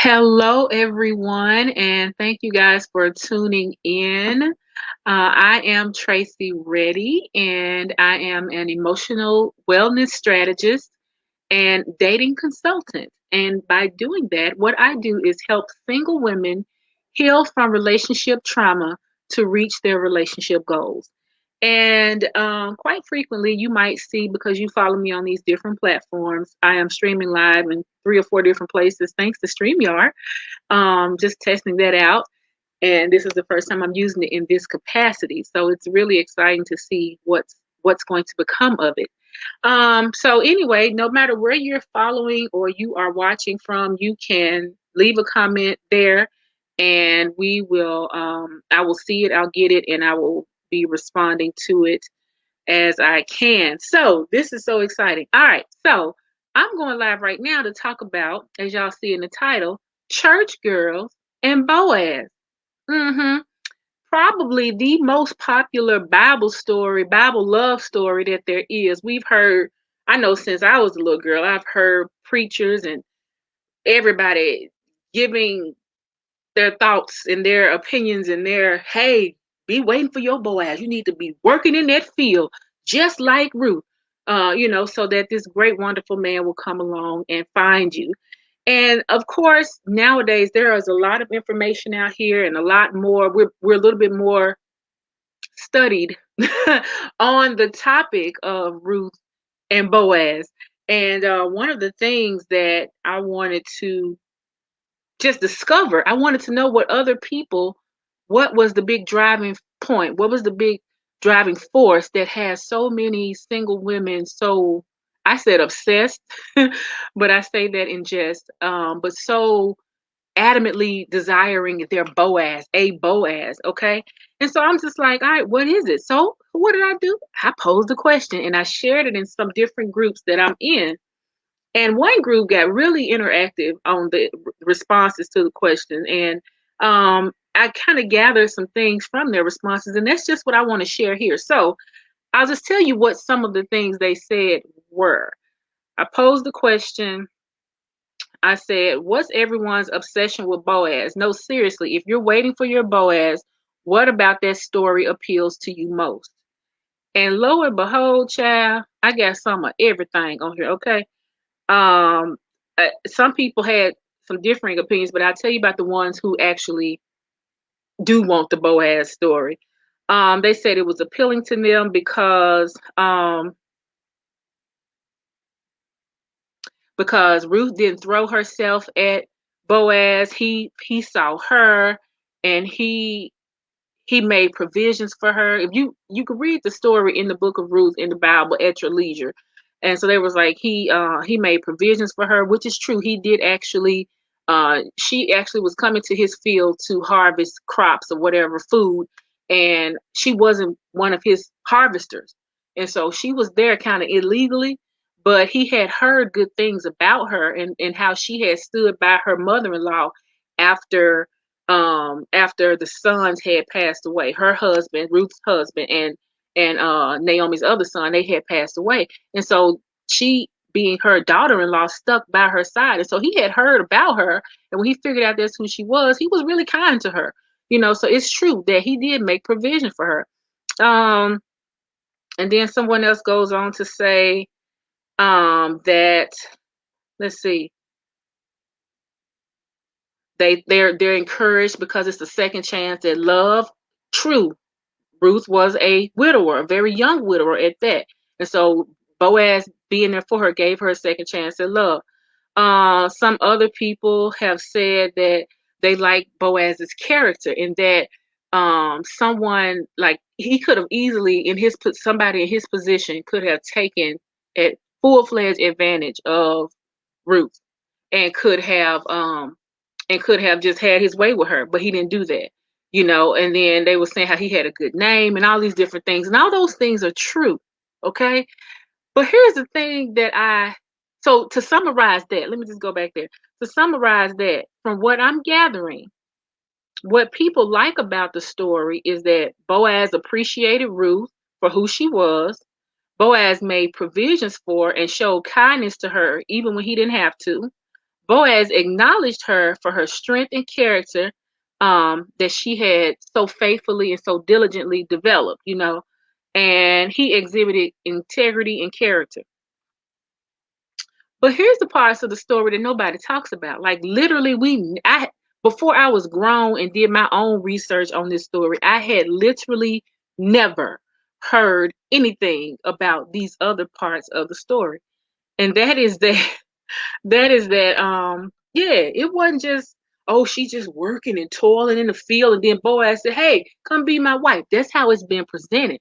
Hello, everyone, and thank you guys for tuning in. I am Tracy Reddy, and I am an emotional wellness strategist and dating consultant. And by doing that, what I do is help single women heal from relationship trauma to reach their relationship goals. And quite frequently, you might see because you follow me on these different platforms, I am streaming live in three or four different places thanks to StreamYard, just testing that out. And this is the first time I'm using it in this capacity. So it's really exciting to see what's going to become of it. So anyway, no matter where you're following or you are watching from, you can leave a comment there and I will see it, I'll get it, and I will be responding to it as I can. So this is so exciting. All right. So I'm going live right now to talk about, as y'all see in the title, church girls and Boaz. hmm Probably the most popular Bible story, Bible love story that there is. We've heard, I know since I was a little girl, I've heard preachers and everybody giving their thoughts and their opinions and their, hey, be waiting for your Boaz. You need to be working in that field just like Ruth, so that this great, wonderful man will come along and find you. And of course, nowadays there is a lot of information out here and a lot more. We're a little bit more studied on the topic of Ruth and Boaz. And one of the things that I wanted to just discover, I wanted to know what was the big driving point? What was the big driving force that has so many single women so, I said obsessed, but I say that in jest, but so adamantly desiring their Boaz, a Boaz, okay? And so I'm just like, all right, what is it? So what did I do? I posed the question and I shared it in some different groups that I'm in. And one group got really interactive on the responses to the question. And I kind of gathered some things from their responses, and that's just what I want to share here. So I'll just tell you what some of the things they said were. I posed the question. I said, what's everyone's obsession with Boaz? No, seriously, if you're waiting for your Boaz, what about that story appeals to you most? And lo and behold, child, I got some of everything on here, okay? Um, some people had some differing opinions, but I'll tell you about the ones who actually do want the Boaz story. They said it was appealing to them because Ruth didn't throw herself at Boaz. He saw her and he made provisions for her. If you could read the story in the book of Ruth in the Bible at your leisure. And so there was like he made provisions for her, which is true. He did actually she actually was coming to his field to harvest crops or whatever food, and she wasn't one of his harvesters. And so she was there kind of illegally, but he had heard good things about her and how she had stood by her mother-in-law after after the sons had passed away. Her husband, Ruth's husband, and Naomi's other son, they had passed away. And so she, being her daughter-in-law, stuck by her side. And so he had heard about her, and when he figured out that's who she was, he was really kind to her. So it's true that he did make provision for her. And then someone else goes on to say that, let's see, they're encouraged because it's the second chance at love. True, Ruth was a widower, a very young widower at that. And so Boaz being there for her gave her a second chance at love. Some other people have said that they like Boaz's character and that someone like he could have easily somebody in his position could have taken at full-fledged advantage of Ruth and could have just had his way with her, but he didn't do that. And then they were saying how he had a good name and all these different things. And all those things are true. Okay. But here's the thing so to summarize that, let me just go back there. To summarize that, from what I'm gathering, what people like about the story is that Boaz appreciated Ruth for who she was. Boaz made provisions for and showed kindness to her even when he didn't have to. Boaz acknowledged her for her strength and character, that she had so faithfully and so diligently developed, and he exhibited integrity and character. But here's the parts of the story that nobody talks about. Like literally, before I was grown and did my own research on this story, I had literally never heard anything about these other parts of the story. And that is that yeah, it wasn't just, oh, she's just working and toiling in the field, and then Boaz said, hey, come be my wife. That's how it's been presented.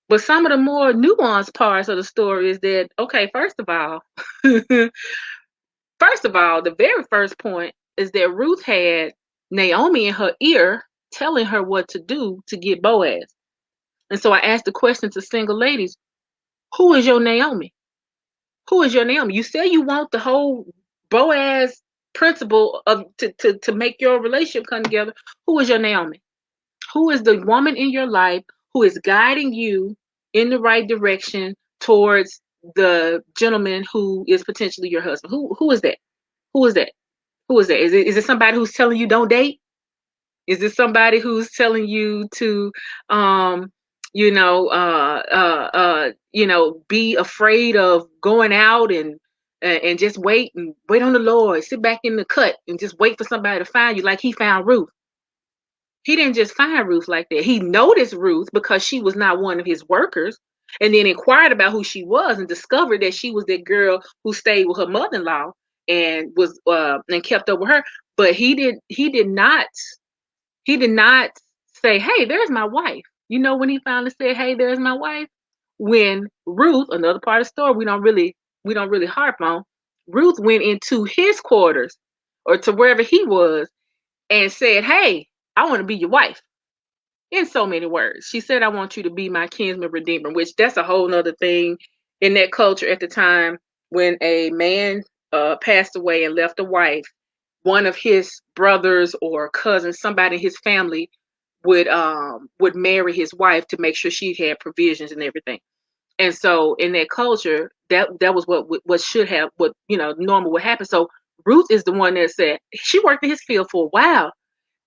But some of the more nuanced parts of the story is that, okay, first of all, the very first point is that Ruth had Naomi in her ear telling her what to do to get Boaz. And so I asked the question to single ladies, who is your Naomi? Who is your Naomi? You say you want the whole Boaz principle of to make your relationship come together. Who is your Naomi? Who is the woman in your life who is guiding you in the right direction towards the gentleman who is potentially your husband? Who is that? Who is that? Who is that? Is it somebody who's telling you don't date? Is it somebody who's telling you to be afraid of going out and just wait on the Lord, sit back in the cut and just wait for somebody to find you like he found Ruth? He didn't just find Ruth like that. He noticed Ruth because she was not one of his workers, and then inquired about who she was and discovered that she was that girl who stayed with her mother-in-law and was and kept up with her. But he did not say, hey, there's my wife. You know when he finally said, hey, there's my wife? When Ruth, another part of the story we don't really harp on, Ruth went into his quarters or to wherever he was and said, hey, I want to be your wife. In so many words. She said, I want you to be my kinsman redeemer, which that's a whole nother thing in that culture at the time. When a man passed away and left a wife, one of his brothers or cousins, somebody in his family would marry his wife to make sure she had provisions and everything. And so in that culture, that was what should have, what normal would happen. So Ruth is the one that said she worked in his field for a while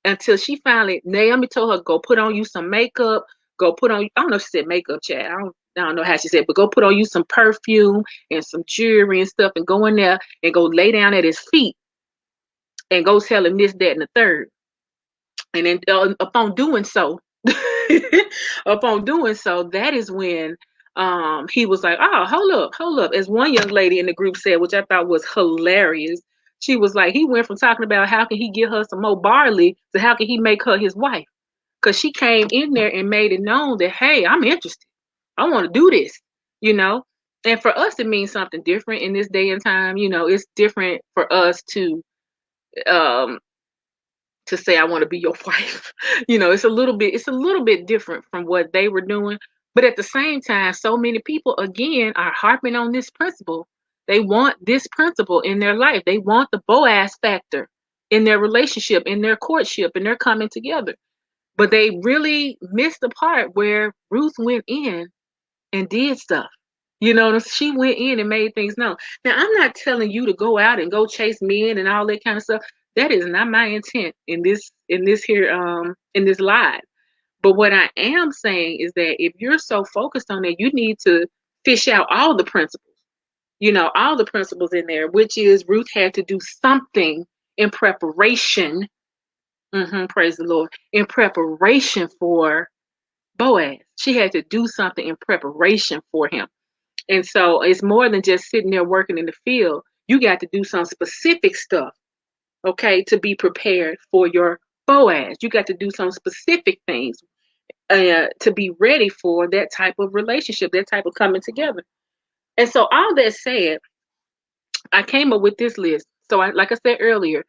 until she finally, Naomi told her, go put on you some makeup, go put on, I don't know if she said makeup, Chad. I don't know how she said, but go put on you some perfume and some jewelry and stuff and go in there and go lay down at his feet and go tell him this, that, and the third. And then upon doing so, that is when he was like, oh, hold up. As one young lady in the group said, which I thought was hilarious, she was like, he went from talking about how can he get her some more barley to how can he make her his wife. Because she came in there and made it known that, hey, I'm interested. I want to do this, you know. And for us, it means something different in this day and time. It's different for us um, to say I want to be your wife. It's a little bit different from what they were doing. But at the same time, so many people again are harping on this principle. They want this principle in their life. They want the Boaz factor in their relationship, in their courtship, and their coming together. But they really missed the part where Ruth went in and did stuff. She went in and made things known. Now, I'm not telling you to go out and go chase men and all that kind of stuff. That is not my intent in this live. But what I am saying is that if you're so focused on that, you need to fish out all the principles. All the principles in there, which is Ruth had to do something in preparation. Praise the Lord. In preparation for Boaz. She had to do something in preparation for him. And so it's more than just sitting there working in the field. You got to do some specific stuff, okay, to be prepared for your Boaz. You got to do some specific things to be ready for that type of relationship, that type of coming together. And so all that said, I came up with this list. So like I said earlier,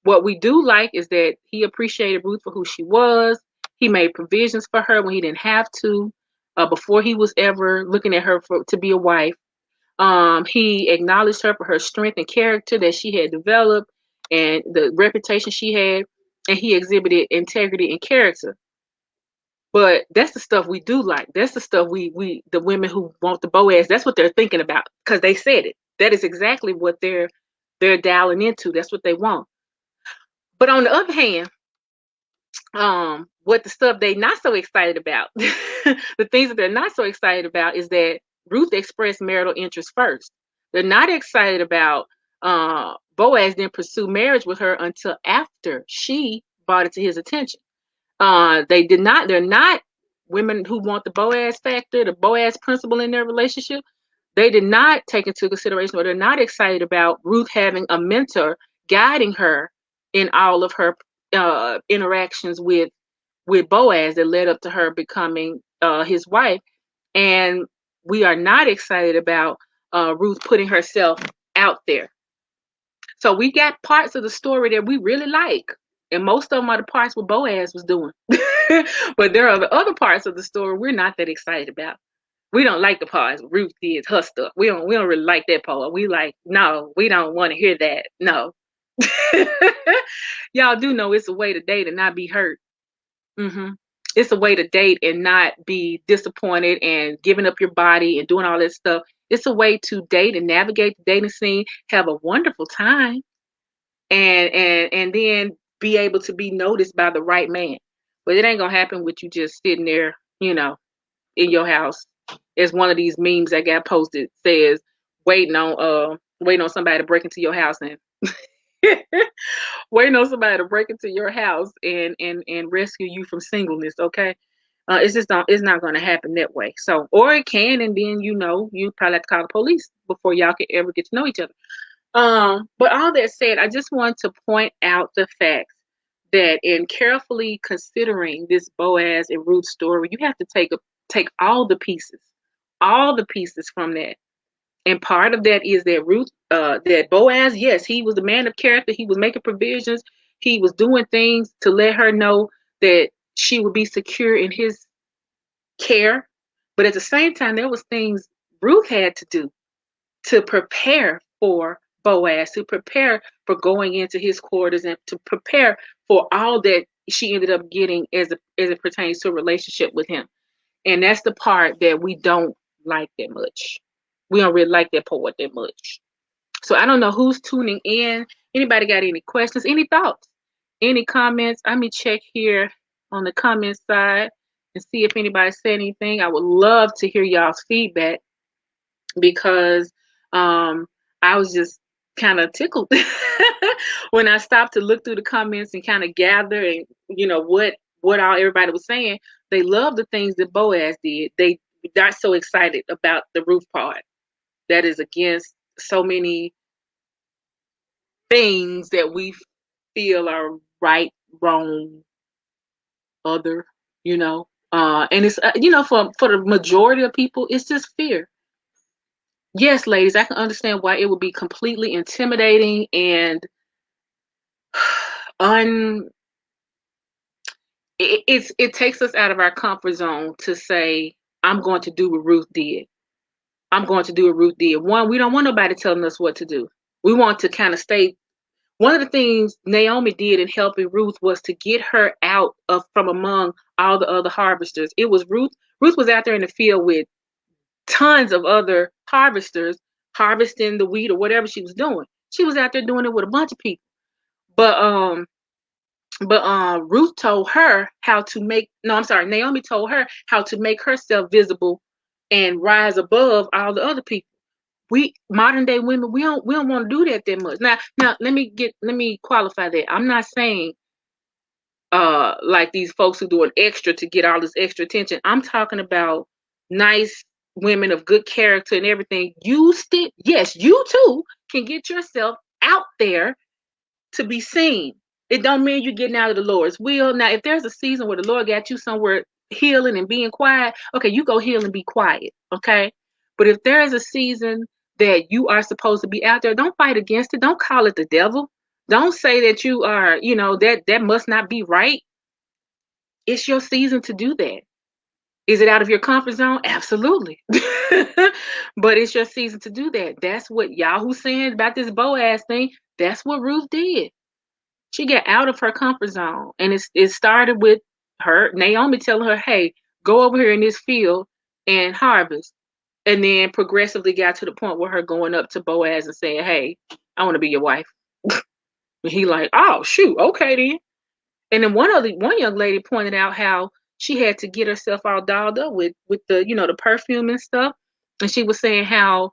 what we do like is that he appreciated Ruth for who she was. He made provisions for her when he didn't have to, before he was ever looking at her to be a wife. He acknowledged her for her strength and character that she had developed and the reputation she had, and he exhibited integrity and character. But that's the stuff we do like. That's the stuff the women who want the Boaz, that's what they're thinking about because they said it. That is exactly what they're they're dialing into. That's what they want. But on the other hand, what the stuff they not so excited about, the things that they're not so excited about is that Ruth expressed marital interest first. They're not excited about Boaz didn't pursue marriage with her until after she brought it to his attention. They're not women who want the Boaz factor, the Boaz principle in their relationship. They did not take into consideration, or they're not excited about Ruth having a mentor guiding her in all of her interactions with Boaz that led up to her becoming his wife. And we are not excited about Ruth putting herself out there. So we got parts of the story that we really like, and most of them are the parts what Boaz was doing. But there are the other parts of the story we're not that excited about. We don't like the parts Ruth did her stuff. We don't really like that part. We like, no, we don't want to hear that. No. Y'all do know it's a way to date and not be hurt. Hmm. It's a way to date and not be disappointed and giving up your body and doing all that stuff. It's a way to date and navigate the dating scene, have a wonderful time, and then be able to be noticed by the right man. But it ain't gonna happen with you just sitting there, in your house. As one of these memes that got posted says, waiting on somebody to break into your house and waiting on somebody to break into your house and rescue you from singleness. Okay. It's not going to happen that way. So, or it can, and then you probably have to call the police before y'all can ever get to know each other. But all that said, I just want to point out the fact that in carefully considering this Boaz and Ruth story, you have to take all the pieces from that. And part of that is that Boaz, yes, he was a man of character. He was making provisions. He was doing things to let her know that she would be secure in his care. But at the same time, there was things Ruth had to do to prepare for Boaz, to prepare for going into his quarters, and to prepare for all that she ended up getting as it pertains to a relationship with him. And that's the part that we don't like that much. We don't really like that part that much. So I don't know who's tuning in. Anybody got any questions, any thoughts, any comments? Let me check here on the comment side and see if anybody said anything. I would love to hear y'all's feedback because I was just kind of tickled when I stopped to look through the comments and kind of gather and what all everybody was saying. They love the things that Boaz did. They got so excited about the Ruth part. That is against so many things that we feel are right, wrong, other, and it's for the majority of people, it's just fear. Yes, ladies, I can understand why it would be completely intimidating and it takes us out of our comfort zone to say, I'm going to do what Ruth did. I'm going to do what Ruth did. One, we don't want nobody telling us what to do. We want to kind of stay. One of the things Naomi did in helping Ruth was to get her out from among all the other harvesters. It was Ruth. Ruth was out there in the field with tons of other harvesters harvesting the wheat or whatever she was doing. She was out there doing it with a bunch of people. But Ruth told her how to make. No, I'm sorry. Naomi told her how to make herself visible and rise above all the other people. We modern day women, we don't want to do that much. Now let me qualify that. I'm not saying like these folks who do an extra to get all this extra attention. I'm talking about nice women of good character and everything. Yes, you too can get yourself out there to be seen. It don't mean you're getting out of the Lord's will. Now, if there's a season where the Lord got you somewhere healing and being quiet, okay, you go heal and be quiet, okay? But if there is a season that you are supposed to be out there, don't fight against it. Don't call it the devil. Don't say that you are, that must not be right. It's your season to do that. Is it out of your comfort zone? Absolutely. But it's your season to do that. That's what Yahoo saying about this Boaz thing. That's what Ruth did. She got out of her comfort zone. And it started with her, Naomi telling her, hey, go over here in this field and harvest. And then progressively got to the point where her going up to Boaz and saying, hey, I want to be your wife. And he like, oh shoot, okay then. And then one young lady pointed out how she had to get herself all dolled up with the the perfume and stuff, and she was saying how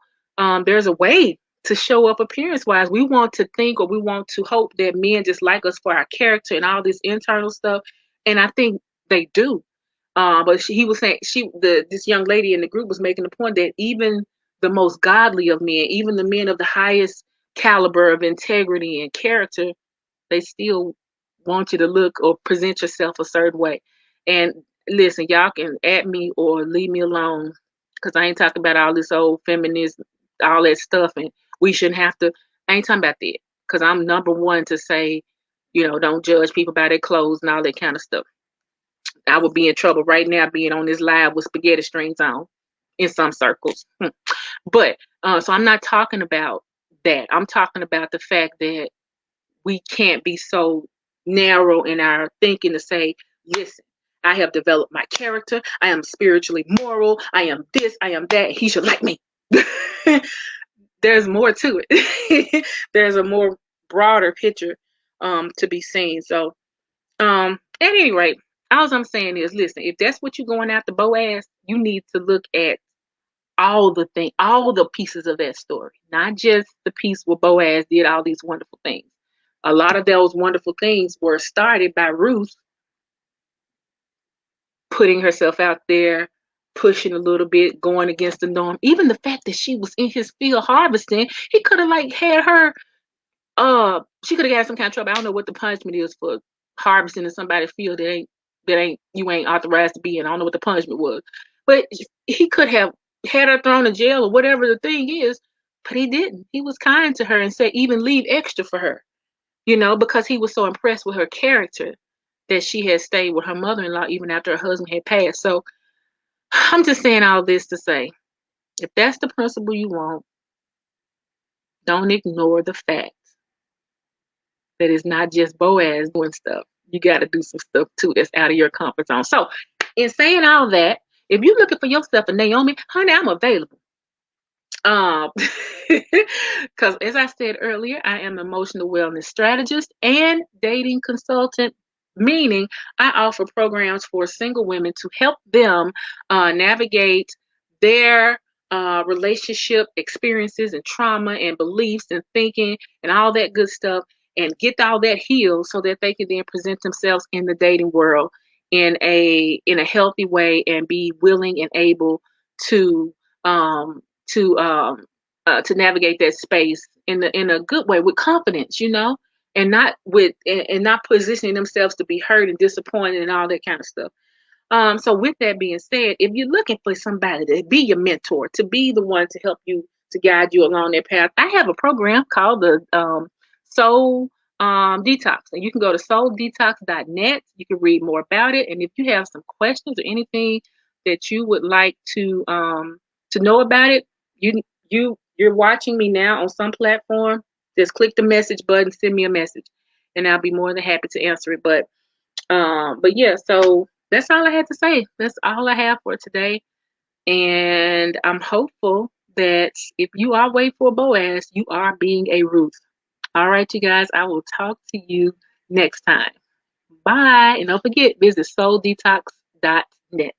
there's a way to show up appearance wise. We want to think or we want to hope that men just like us for our character and all this internal stuff, and I think they do. But he was saying this young lady in the group was making the point that even the most godly of men, even the men of the highest caliber of integrity and character, they still want you to look or present yourself a certain way. And listen, y'all can at me or leave me alone because I ain't talking about all this old feminist, all that stuff, and we shouldn't have to. I ain't talking about that because I'm number one to say, don't judge people by their clothes and all that kind of stuff. I would be in trouble right now being on this live with spaghetti strings on in some circles. But so I'm not talking about that. I'm talking about the fact that we can't be so narrow in our thinking to say, listen, I have developed my character. I am spiritually moral. I am this. I am that. He should like me. There's more to it. There's a more broader picture to be seen. So, at any rate, all I'm saying is, listen, if that's what you're going after Boaz, you need to look at all the pieces of that story, not just the piece where Boaz did all these wonderful things. A lot of those wonderful things were started by Ruth putting herself out there, pushing a little bit, going against the norm. Even the fact that she was in his field harvesting, he could have like had her she could have got some kind of trouble. I don't know what the punishment is for harvesting in somebody's field that ain't you ain't authorized to be in. I don't know what the punishment was. But he could have had her thrown in jail or whatever the thing is, but he didn't. He was kind to her and said even leave extra for her, because he was so impressed with her character that she had stayed with her mother-in-law even after her husband had passed. So I'm just saying all this to say, if that's the principle you want, don't ignore the fact that it's not just Boaz doing stuff. You got to do some stuff too that's out of your comfort zone. So, in saying all that, if you're looking for yourself a Naomi, honey, I'm available. Um, because as I said earlier, I am an emotional wellness strategist and dating consultant, meaning I offer programs for single women to help them navigate their relationship experiences and trauma and beliefs and thinking and all that good stuff and get all that healed so that they can then present themselves in the dating world in a healthy way and be willing and able to um, to um to navigate that space in a good way with confidence, and not not positioning themselves to be hurt and disappointed and all that kind of stuff. So with that being said, if you're looking for somebody to be your mentor, to be the one to help you, to guide you along that path, I have a program called the Soul Detox. And you can go to souldetox.net. You can read more about it. And if you have some questions or anything that you would like to know about it, you're watching me now on some platform. Just click the message button, send me a message, and I'll be more than happy to answer it. But yeah, so that's all I had to say. That's all I have for today. And I'm hopeful that if you are waiting for Boaz, you are being a Ruth. All right, you guys, I will talk to you next time. Bye. And don't forget, visit souldetox.net.